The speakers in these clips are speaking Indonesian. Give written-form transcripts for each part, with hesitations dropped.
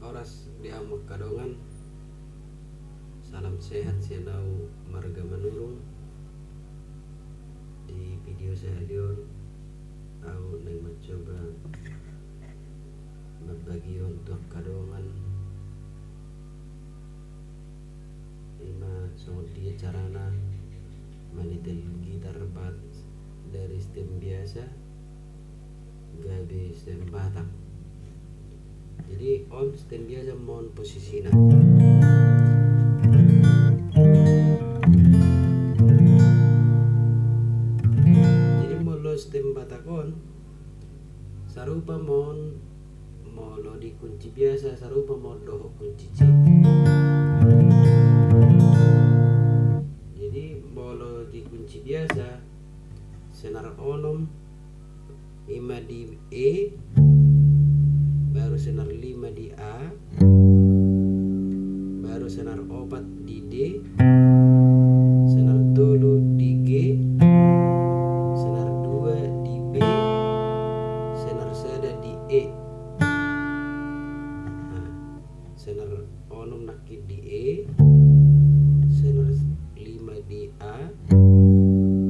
oras diamuk kadongan. Salam sehat sianau marga manurung. Di video sehalion aku nang mencoba berbagi untuk kadongan ima sangat dia carana manitel gitar bat dari stem biasa gabe stem batak. Jadi on stem biasa mohon posisinya. Jadi molo stem batakon sarupa mohon molo di kunci biasa sarupa mohon doho kunci C. Jadi molo di kunci biasa senar onom 5 di E, baru senar 5 di A, baru senar 4 di D, senar 3 di G, senar 2 di B, senar 1 di E. Nah, senar onom nakit di E, senar 5 di A,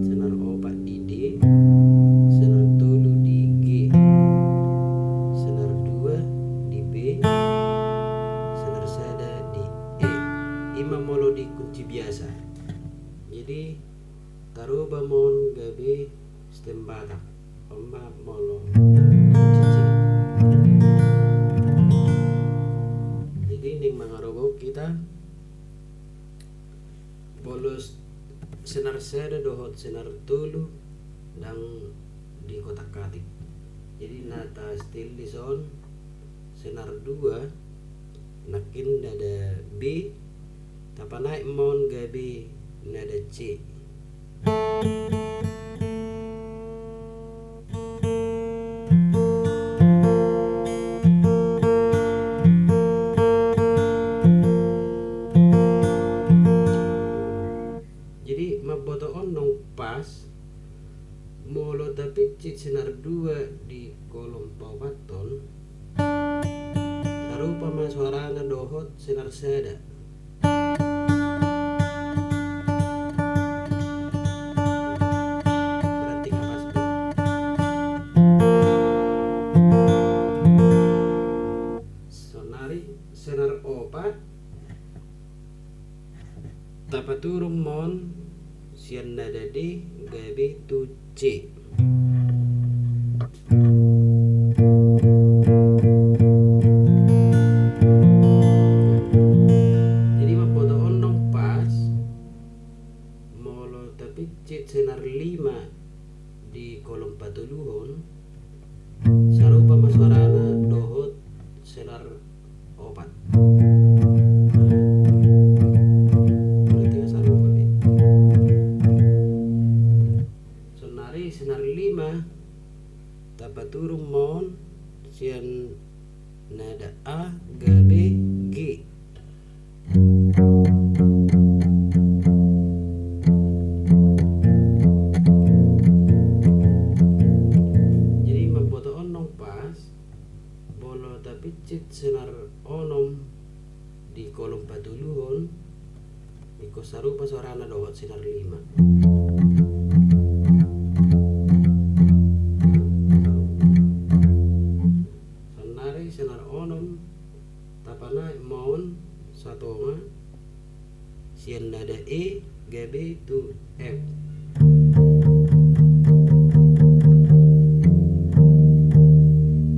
senar 4 di D, senar 3 di G, senar 2 di B, senar 1 di E. Ima molo di kunci biasa. Jadi taruba mon gabe stem batak oma molo kunci C. Jadi ning mangarogo kita bolos senar seda dohot senar tulu dan di kotak katik. Jadi nata stil di son senar 2 nakin nada B tapanai mon gabe nada C. Jadi maboto on nong pas molo tapi cit senar 2 di kolom pawaton sarupa masuarana dohot senar seda. Berarti kapas sonari senar 4 tapaturung mon sian nada D gabe tu C. Jadi mapoto onong pas molo tapi cit senar 5 di kolom patuluhon sarupa masuarana dohot senar 4. Senar 5 tapaturung mon sian nada A gabe G. Jadi maboto onong pas bolo tapi cit senar onom di kolom patuluhon iko sarupa suarana dohot senar 5. Senar onom tapanai mon satonga sian nada E gabe tu F.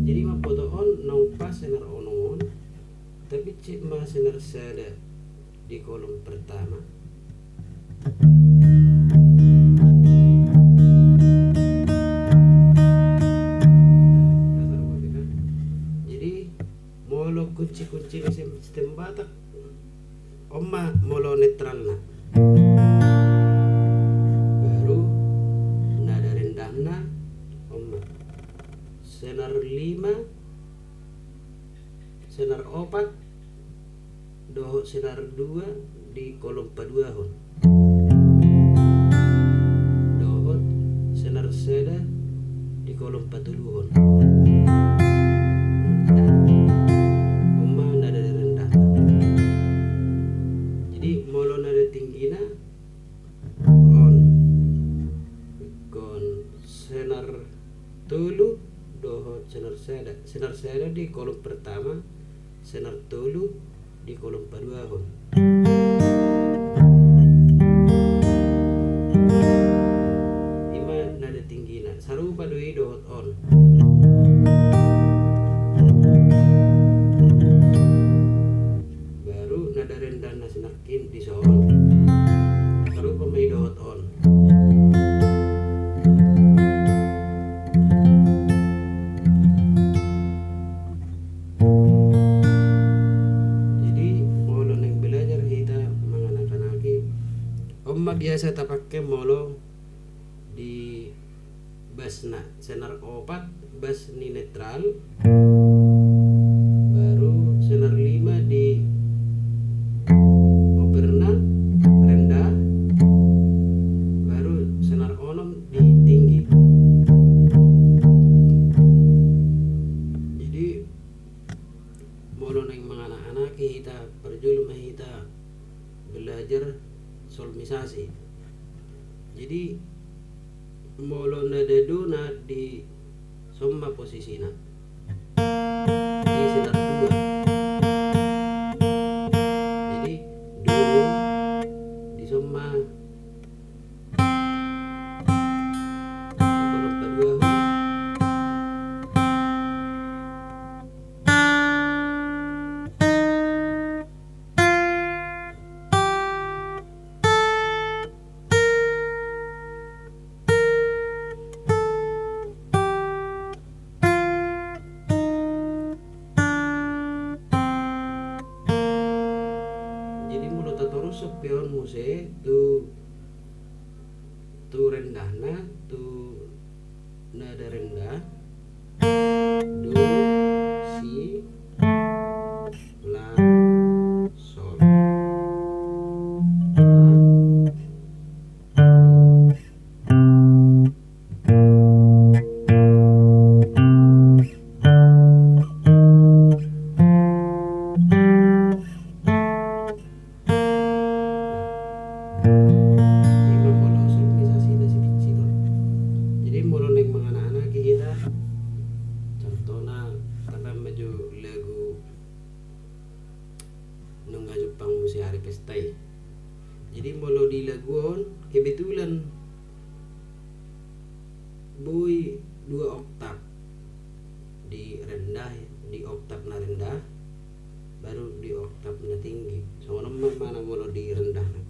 Jadi mapoto on nong pas senar onomon tapi cik ma senar sada di kolom pertama. Molo kunci-kunci sistem batak oma molo netral na baru nada rendah na oma senar 5 senar 4 doho senar 2 di kolom paduahon dohot senar seda di kolom patuluhon oma nada senar seda di kolom pertama, senar tolu di kolom kedua hon. Ima nada tinggi na sarupa doi dohot on. Baru nada rendah na senar kin di son. Sarupa may dohot on. Oma biasa tapake molo di basna senar opat bas ni netral, baru senar 5 di operna rendah, baru senar 6 di tinggi. Jadi molo neng mga anak-anak kita perjulu kita belajar solmisasi. Jadi molo nada do na di somma posisina di senar 2. Jadi do di somma di kolom kedua hon. Terus pion muse tu rendahna tu nada rendah do si la sol Jadi molo di laguon kebetulan boy 2 oktav di rendah, di oktav na rendah, baru di oktav na tinggi. So mana molo di rendah na.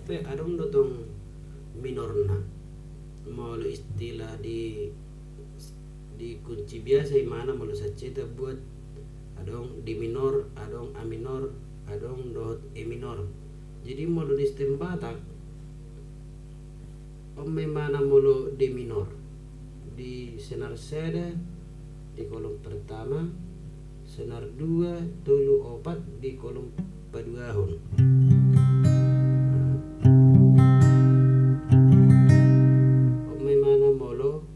pe adong dotong minorna mau istilah di kunci biasa mana mau saceta buat adong di minor, adong a minor, adong dot e minor. Jadi mau di stem Batak mana mau di minor di senar seda di kolom pertama, senar 2 tulu 4 di kolom paduahon. Mana molo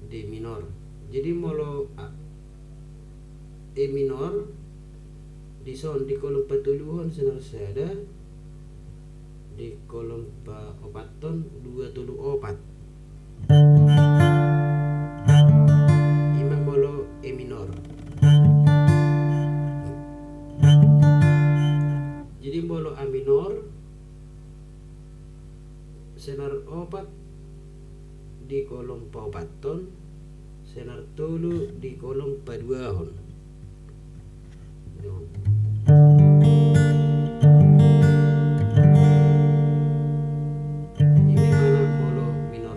di minor. Jadi molo e minor di son di kolom patuluhon senar seda di kolom pa opaton 2 tulu 4. Ima molo e minor. Jadi molo a minor senar 4 di kolom pa opaton, senar tulu di kolom paduahon. Ini mana molo minor.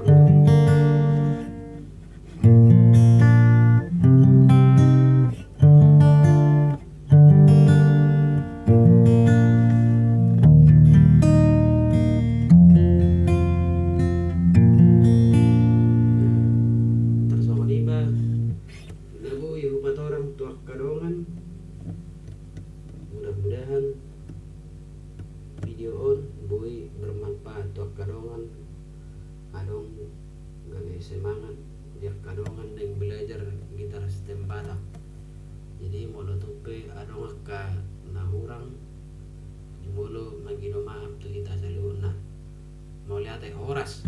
Mudah-mudahan video on boy bermanfaat tuak kadongan adong gale semangat dia kadongan dan belajar gitar stem Batak. Jadi molo tupe adong ka nahurang molo magino maaf tu kita saluna mau lihat horas